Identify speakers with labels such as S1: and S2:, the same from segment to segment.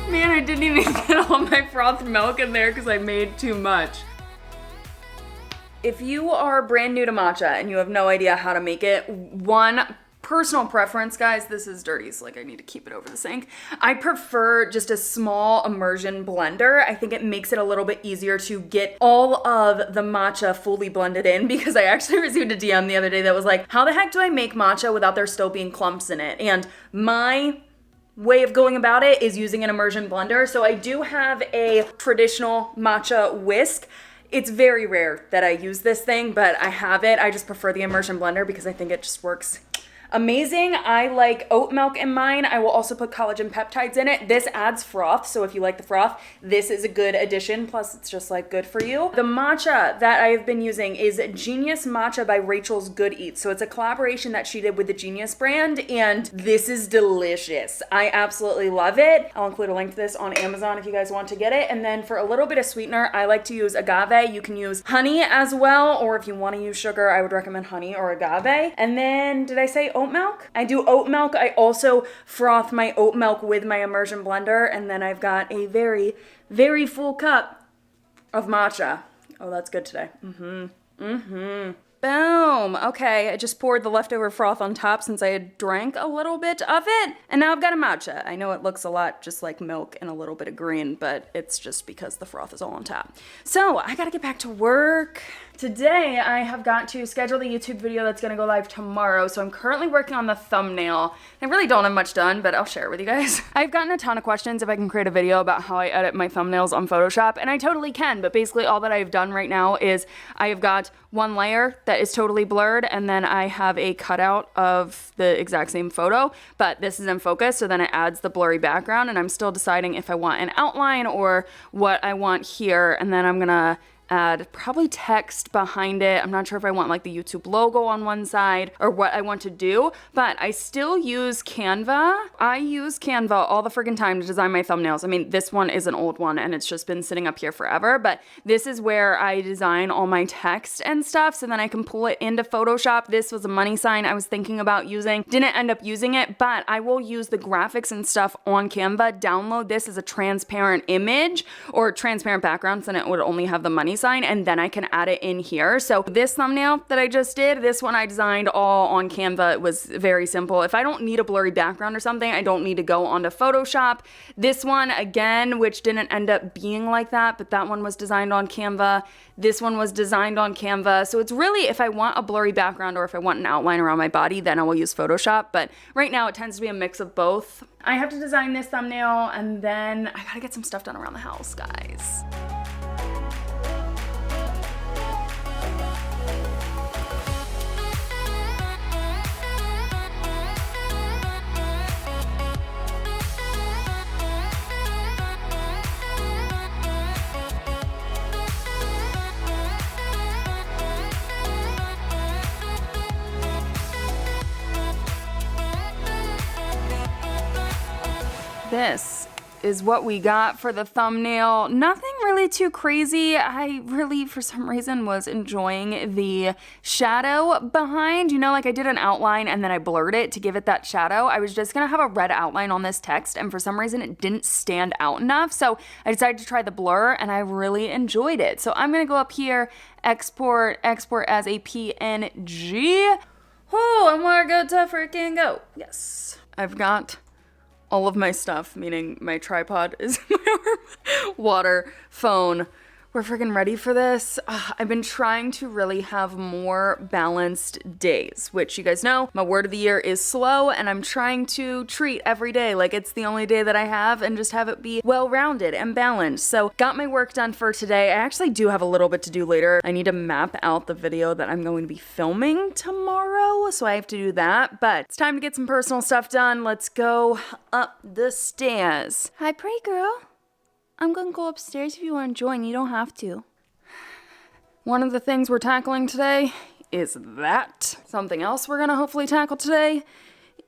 S1: Man, I didn't even get all my frothed milk in there because I made too much. If you are brand new to matcha and you have no idea how to make it, one personal preference, guys, this is dirty, so like I need to keep it over the sink. I prefer just a small immersion blender. I think it makes it a little bit easier to get all of the matcha fully blended in, because I actually received a DM the other day that was like, how the heck do I make matcha without there still being clumps in it? And my way of going about it is using an immersion blender. So I do have a traditional matcha whisk. It's very rare that I use this thing, but I have it. I just prefer the immersion blender because I think it just works amazing. I like oat milk in mine. I will also put collagen peptides in it. This adds froth, so if you like the froth, this is a good addition. Plus, it's just like good for you. The matcha that I have been using is Genius Matcha by Rachel's Good Eats. So it's a collaboration that she did with the Genius brand, and this is delicious. I absolutely love it. I'll include a link to this on Amazon if you guys want to get it. And then for a little bit of sweetener, I like to use agave. You can use honey as well, or if you want to use sugar, I would recommend honey or agave. And then, did I say oat milk? I do oat milk. I also froth my oat milk with my immersion blender, and then I've got a very, very full cup of matcha. Oh, that's good today. Boom. Okay, I just poured the leftover froth on top since I had drank a little bit of it, and now I've got a matcha. I know it looks a lot just like milk and a little bit of green, but it's just because the froth is all on top. So I gotta get back to work. Today, I have got to schedule the YouTube video that's gonna go live tomorrow, so I'm currently working on the thumbnail. I really don't have much done, but I'll share it with you guys. I've gotten a ton of questions if I can create a video about how I edit my thumbnails on Photoshop, and I totally can, but basically all that I've done right now is I have got one layer that is totally blurred, and then I have a cutout of the exact same photo, but this is in focus, so then it adds the blurry background, and I'm still deciding if I want an outline or what I want here, and then I'm gonna add probably text behind it. I'm not sure if I want like the YouTube logo on one side or what I want to do, but I still use Canva. I use Canva all the freaking time to design my thumbnails. I mean, this one is an old one and it's just been sitting up here forever, but this is where I design all my text and stuff, so then I can pull it into Photoshop. This was a money sign I was thinking about using. Didn't end up using it, but I will use the graphics and stuff on Canva, download this as a transparent image or transparent background, so then it would only have the money sign, and then I can add it in here. So this thumbnail that I just did, this one I designed all on Canva. It was very simple. If I don't need a blurry background or something, I don't need to go onto Photoshop. This one, again, which didn't end up being like that, but that one was designed on Canva. This one was designed on Canva. So it's really, if I want a blurry background or if I want an outline around my body, then I will use Photoshop. But right now it tends to be a mix of both. I have to design this thumbnail, and then I gotta get some stuff done around the house, guys. This is what we got for the thumbnail. Nothing really too crazy. I really, for some reason, was enjoying the shadow behind. You know, like I did an outline and then I blurred it to give it that shadow. I was just gonna have a red outline on this text, and for some reason it didn't stand out enough. So I decided to try the blur, and I really enjoyed it. So I'm gonna go up here, export as a PNG. Oh, and we're good to freaking go. Yes. I've got all of my stuff, meaning my tripod is in my arm, water, phone. We're freaking ready for this. I've been trying to really have more balanced days, which you guys know, my word of the year is slow, and I'm trying to treat every day like it's the only day that I have and just have it be well-rounded and balanced. So got my work done for today. I actually do have a little bit to do later. I need to map out the video that I'm going to be filming tomorrow, so I have to do that, but it's time to get some personal stuff done. Let's go up the stairs. Hi, pretty girl. I'm gonna go upstairs if you want to join. You don't have to. One of the things we're tackling today is that. Something else we're gonna hopefully tackle today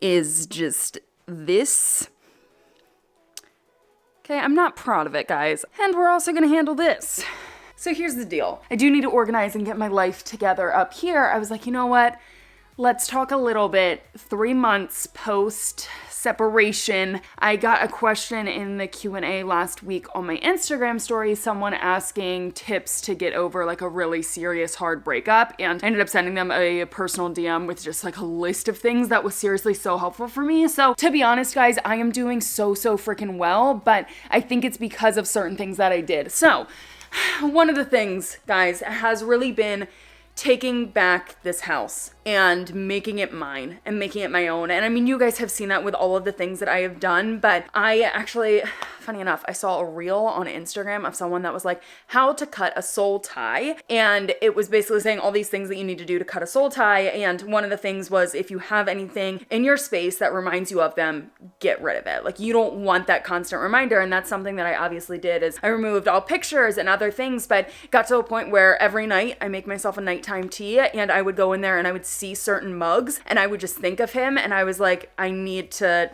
S1: is just this. Okay, I'm not proud of it, guys. And we're also gonna handle this. So here's the deal. I do need to organize and get my life together up here. I was like, you know what? Let's talk a little bit 3 months post separation. I got a question in the Q&A last week on my Instagram story, someone asking tips to get over like a really serious hard breakup, and I ended up sending them a personal DM with just like a list of things that was seriously so helpful for me. So to be honest, guys, I am doing so freaking well, but I think it's because of certain things that I did. So one of the things, guys, has really been taking back this house and making it mine and making it my own. And I mean, you guys have seen that with all of the things that I have done, but I actually, funny enough, I saw a reel on Instagram of someone that was like, how to cut a soul tie. And it was basically saying all these things that you need to do to cut a soul tie. And one of the things was, if you have anything in your space that reminds you of them, get rid of it. Like, you don't want that constant reminder. And that's something that I obviously did, is I removed all pictures and other things, but got to a point where every night I make myself a nighttime tea, and I would go in there and I would see certain mugs and I would just think of him, and I was like, I need to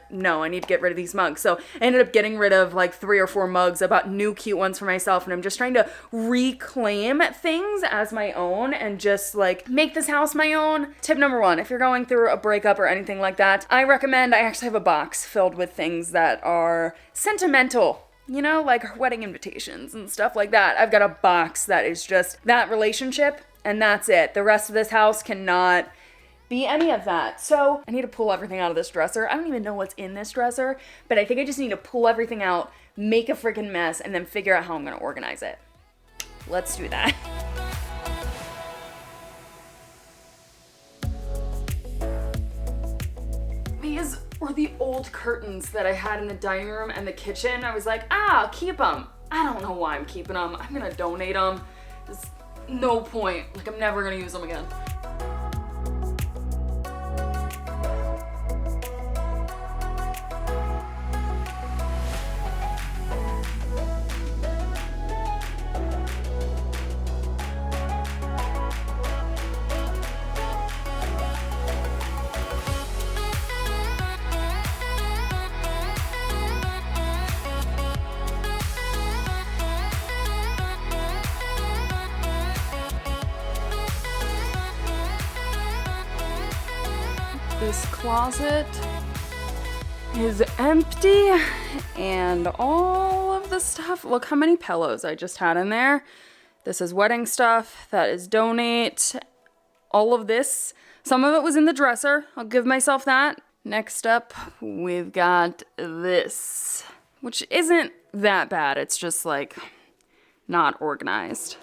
S1: get rid of these mugs. So I ended up getting rid of like 3 or 4 mugs. I bought new cute ones for myself, and I'm just trying to reclaim things as my own and just like make this house my own. Tip number 1, if you're going through a breakup or anything like that, I actually have a box filled with things that are sentimental. You know, like wedding invitations and stuff like that. I've got a box that is just that relationship, and that's it. The rest of this house cannot be any of that. So I need to pull everything out of this dresser. I don't even know what's in this dresser, but I think I just need to pull everything out, make a freaking mess, and then figure out how I'm going to organize it. Let's do that. These were the old curtains that I had in the dining room and the kitchen. I was like, I'll keep them. I don't know why I'm keeping them. I'm going to donate them. There's no point. Like, I'm never going to use them again. This closet is empty, and all of the stuff, look how many pillows I just had in there. This is wedding stuff, that is donate. All of this, some of it was in the dresser, I'll give myself that. Next up, we've got this, which isn't that bad, it's just like not organized.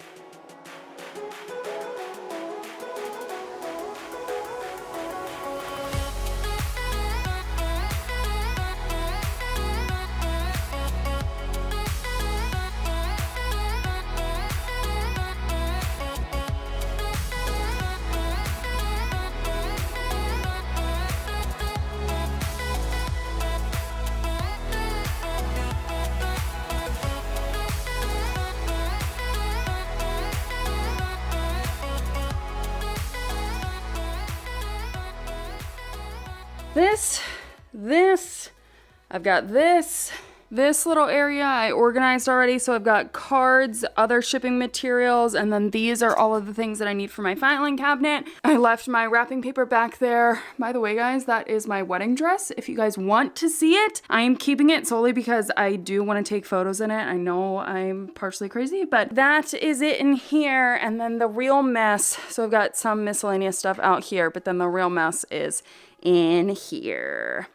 S1: I've got this little area I organized already, so I've got cards, other shipping materials, and then these are all of the things that I need for my filing cabinet. I left my wrapping paper back there. By the way, guys, that is my wedding dress. If you guys want to see it, I am keeping it solely because I do want to take photos in it. I know I'm partially crazy, but that is it in here. And then the real mess, so I've got some miscellaneous stuff out here, but then the real mess is in here.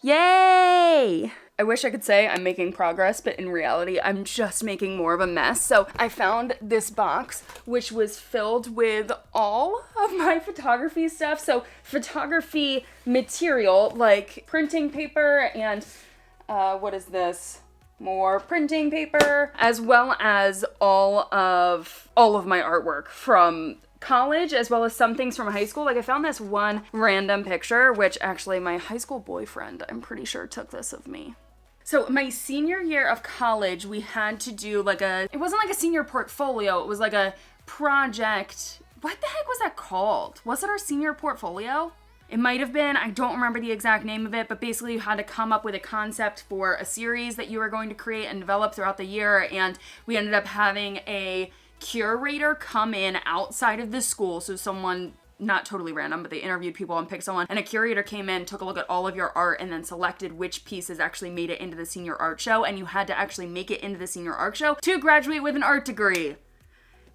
S1: Yay! I wish I could say I'm making progress, but in reality, I'm just making more of a mess. So I found this box, which was filled with all of my photography stuff. So photography material, like printing paper and, what is this? More printing paper, as well as all of my artwork from college, as well as some things from high school. Like, I found this one random picture, which actually my high school boyfriend, I'm pretty sure, took this of me. So my senior year of college, we had to do like it wasn't like a senior portfolio, it was like a project. What the heck was that called? Was it our senior portfolio? It might have been, I don't remember the exact name of it, but basically you had to come up with a concept for a series that you were going to create and develop throughout the year, and we ended up having a curator come in outside of the school, so someone not totally random, but they interviewed people and picked someone, and a curator came in, took a look at all of your art, and then selected which pieces actually made it into the senior art show, and you had to actually make it into the senior art show to graduate with an art degree.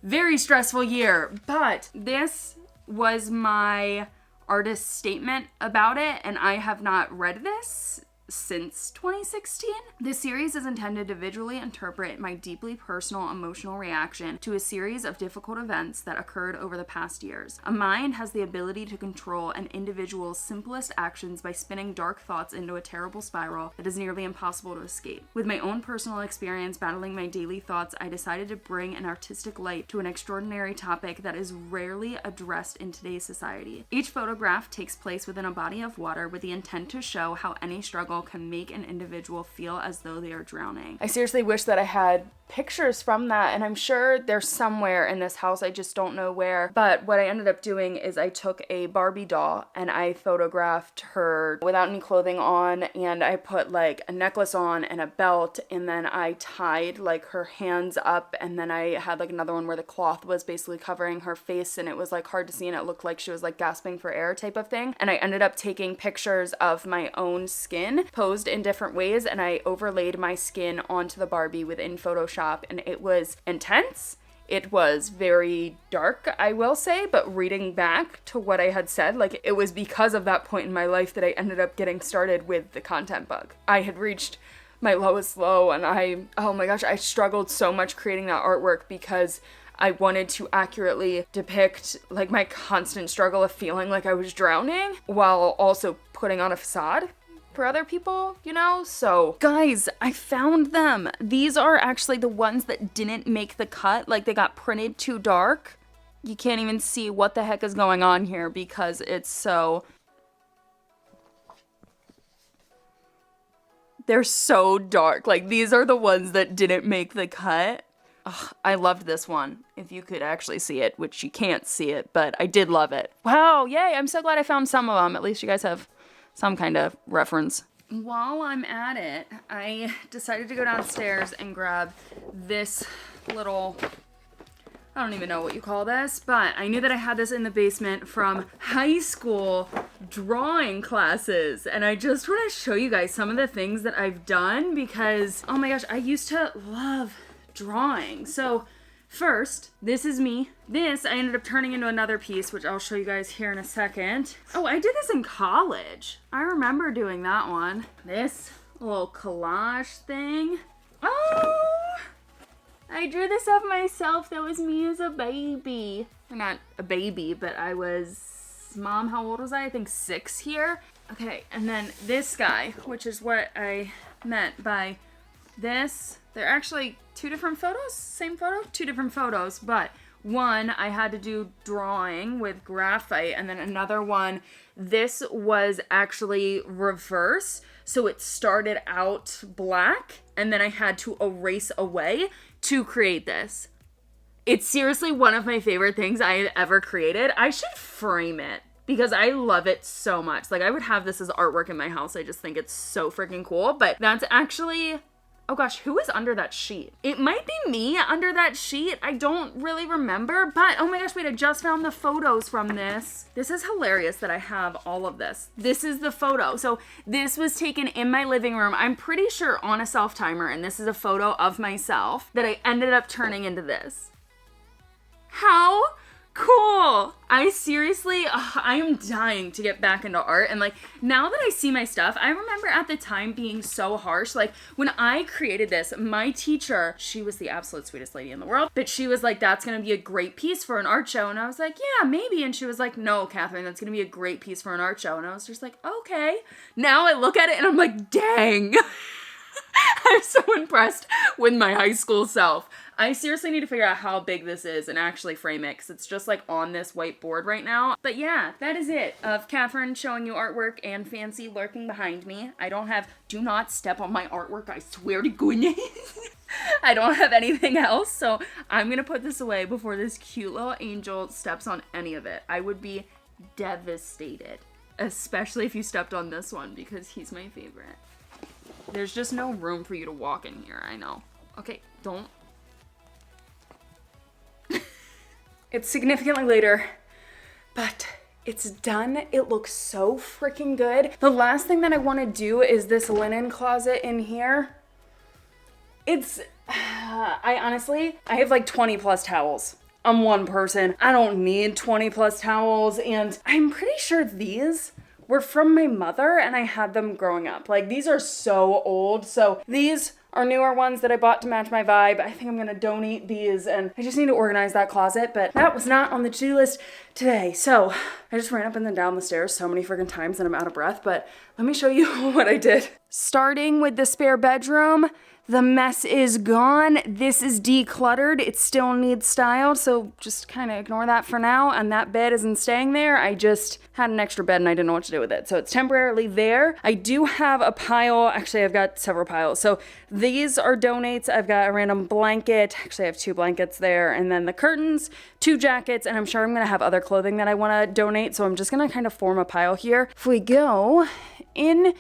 S1: Very stressful year, but this was my artist statement about it, and I have not read this since 2016. This series is intended to visually interpret my deeply personal emotional reaction to a series of difficult events that occurred over the past years. A mind has the ability to control an individual's simplest actions by spinning dark thoughts into a terrible spiral that is nearly impossible to escape. With my own personal experience battling my daily thoughts, I decided to bring an artistic light to an extraordinary topic that is rarely addressed in today's society. Each photograph takes place within a body of water with the intent to show how any struggle can make an individual feel as though they are drowning. I seriously wish that I had pictures from that, and I'm sure they're somewhere in this house, I just don't know where. But what I ended up doing is I took a Barbie doll and I photographed her without any clothing on, and I put like a necklace on and a belt, and then I tied like her hands up, and then I had like another one where the cloth was basically covering her face and it was like hard to see and it looked like she was like gasping for air type of thing. And I ended up taking pictures of my own skin posed in different ways, and I overlaid my skin onto the Barbie within Photoshop, and it was intense. It was very dark, I will say, but reading back to what I had said, like it was because of that point in my life that I ended up getting started with the content bug. I had reached my lowest low, and oh my gosh, I struggled so much creating that artwork because I wanted to accurately depict like my constant struggle of feeling like I was drowning while also putting on a facade for other people, you know? So, guys, I found them. These are actually the ones that didn't make the cut. Like, they got printed too dark. You can't even see what the heck is going on here because it's so... They're so dark. Like, these are the ones that didn't make the cut. Ugh, I loved this one. If you could actually see it, which you can't see it, but I did love it. Wow, yay, I'm so glad I found some of them. At least you guys have some kind of reference. While I'm at it, I decided to go downstairs and grab this little, I don't even know what you call this, but I knew that I had this in the basement from high school drawing classes. And I just want to show you guys some of the things that I've done because, oh my gosh, I used to love drawing. So first, this is me. This I ended up turning into another piece, which I'll show you guys here in a second. Oh, I did this in college. I remember doing that one. This little collage thing. Oh, I drew this of myself. That was me as a baby. Or not a baby, but I was, Mom, how old was I? I think 6 here. Okay, and then this guy, which is what I meant by this. They're actually 2 different photos, same photo, 2 different photos, but one I had to do drawing with graphite, and then another one, this was actually reverse, so it started out black, and then I had to erase away to create this. It's seriously one of my favorite things I have ever created. I should frame it because I love it so much. Like, I would have this as artwork in my house. I just think it's so freaking cool, but that's actually... Oh gosh, who is under that sheet? It might be me under that sheet. I don't really remember, but oh my gosh, wait, I just found the photos from this. This is hilarious that I have all of this. This is the photo. So this was taken in my living room. I'm pretty sure on a self-timer, and this is a photo of myself that I ended up turning into this. How cool! I seriously, I am dying to get back into art, and like, now that I see my stuff, I remember at the time being so harsh. Like, when I created this, my teacher, she was the absolute sweetest lady in the world, but she was like, that's gonna be a great piece for an art show, and I was like, yeah, maybe, and she was like, no, Cathrin, that's gonna be a great piece for an art show, and I was just like, okay. Now I look at it and I'm like, dang. I'm so impressed with my high school self. I seriously need to figure out how big this is and actually frame it because it's just like on this whiteboard right now. But yeah, that is it of Cathrin showing you artwork and Fancy lurking behind me. Do not step on my artwork, I swear to goodness. I don't have anything else, so I'm gonna put this away before this cute little angel steps on any of it. I would be devastated, especially if you stepped on this one because he's my favorite. There's just no room for you to walk in here, I know. Okay, don't. It's significantly later, but It's done. It looks so freaking good. The last thing that I want to do is this linen closet in here. I honestly have like 20 plus towels. I'm one person. I don't need 20 plus towels, and I'm pretty sure these were from my mother and I had them growing up. Like, these are so old. So these are newer ones that I bought to match my vibe. I think I'm gonna donate these, and I just need to organize that closet, but that was not on the to-do list today. So I just ran up and then down the stairs so many freaking times and I'm out of breath, but let me show you what I did. Starting with the spare bedroom, the mess is gone. This is decluttered. It still needs styled, so just kind of ignore that for now. And that bed isn't staying there. I just had an extra bed and I didn't know what to do with it. So it's temporarily there. I do have a pile. Actually, I've got several piles. So these are donates. I've got a random blanket. Actually, I have 2 blankets there. And then the curtains, 2 jackets, and I'm sure I'm going to have other clothing that I want to donate. So I'm just going to kind of form a pile here. If we go in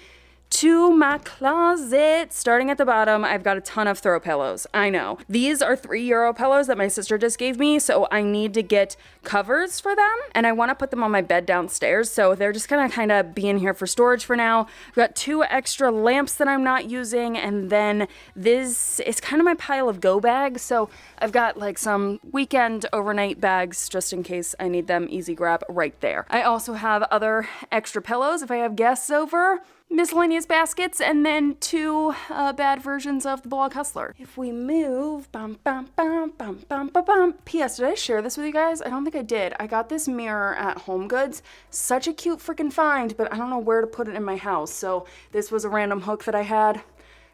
S1: to my closet, starting at the bottom, I've got a ton of throw pillows. I know. These are €3 pillows that my sister just gave me, so I need to get covers for them, and I want to put them on my bed downstairs, so they're just gonna kind of be in here for storage for now. I've got 2 extra lamps that I'm not using, and then this is kind of my pile of go bags, so I've got like some weekend overnight bags just in case I need them, easy grab right there. I also have other extra pillows if I have guests over, miscellaneous baskets, and then 2 bad versions of the blog hustler. If we move, bum, bum, bum, bum, bum, bum, bum. P.S. Did I share this with you guys? I don't think I did. I got this mirror at Home Goods. Such a cute freaking find, but I don't know where to put it in my house. So this was a random hook that I had.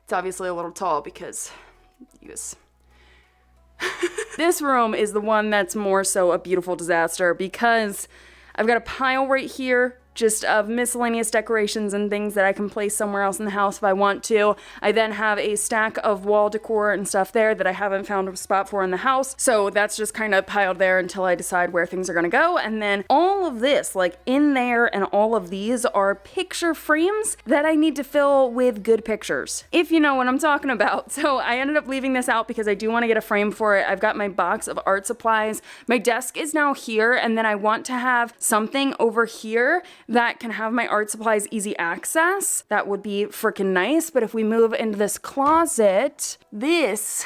S1: It's obviously a little tall because use. This room is the one that's more so a beautiful disaster because I've got a pile right here just of miscellaneous decorations and things that I can place somewhere else in the house if I want to. I then have a stack of wall decor and stuff there that I haven't found a spot for in the house. So that's just kind of piled there until I decide where things are gonna go. And then all of this, like in there, and all of these are picture frames that I need to fill with good pictures, if you know what I'm talking about. So I ended up leaving this out because I do want to get a frame for it. I've got my box of art supplies. My desk is now here, and then I want to have something over here that can have my art supplies easy access. That would be freaking nice. But if we move into this closet, this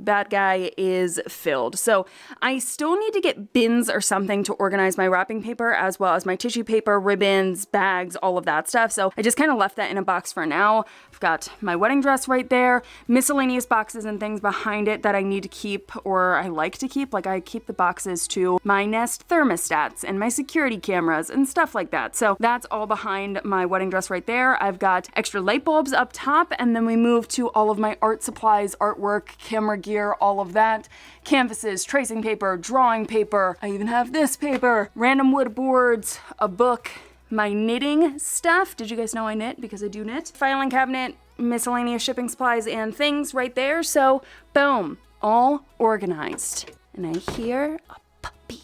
S1: bad guy is filled. So I still need to get bins or something to organize my wrapping paper as well as my tissue paper, ribbons, bags, all of that stuff. So I just kind of left that in a box for now. I've got my wedding dress right there, miscellaneous boxes and things behind it that I need to keep, or I like to keep. Like I keep the boxes to my Nest thermostats and my security cameras and stuff like that. So that's all behind my wedding dress right there. I've got extra light bulbs up top, and then we move to all of my art supplies, artwork, camera gear, all of that. Canvases, tracing paper, drawing paper. I even have this paper, random wood boards, a book, my knitting stuff. Did you guys know I knit? Because I do knit. Filing cabinet, miscellaneous shipping supplies and things right there. So boom, all organized. And I hear a puppy.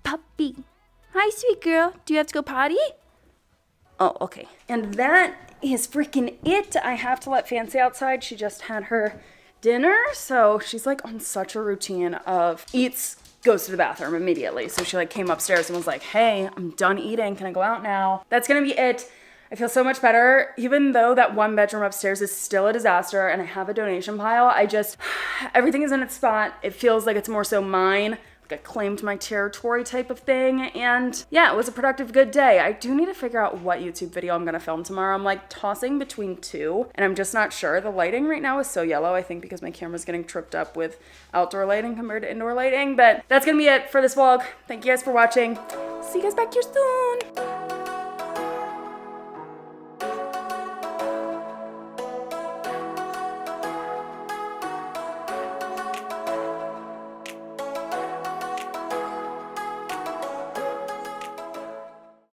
S1: Puppy. Hi, sweet girl. Do you have to go potty? Oh, okay. And that is freaking it. I have to let Fancy outside. She just had her dinner, so she's like on such a routine of eats, goes to the bathroom immediately. So she like came upstairs and was like, hey, I'm done eating, can I go out now? That's gonna be it. I feel so much better, even though that 1 bedroom upstairs is still a disaster and I have a donation pile. Everything is in its spot. It feels like it's more so mine. Like I claimed my territory type of thing, and yeah, it was a productive, good day. I do need to figure out what YouTube video I'm gonna film tomorrow. I'm like tossing between 2, and I'm just not sure. The lighting right now is so yellow, I think because my camera's getting tripped up with outdoor lighting compared to indoor lighting, but that's gonna be it for this vlog. Thank you guys for watching. See you guys back here soon.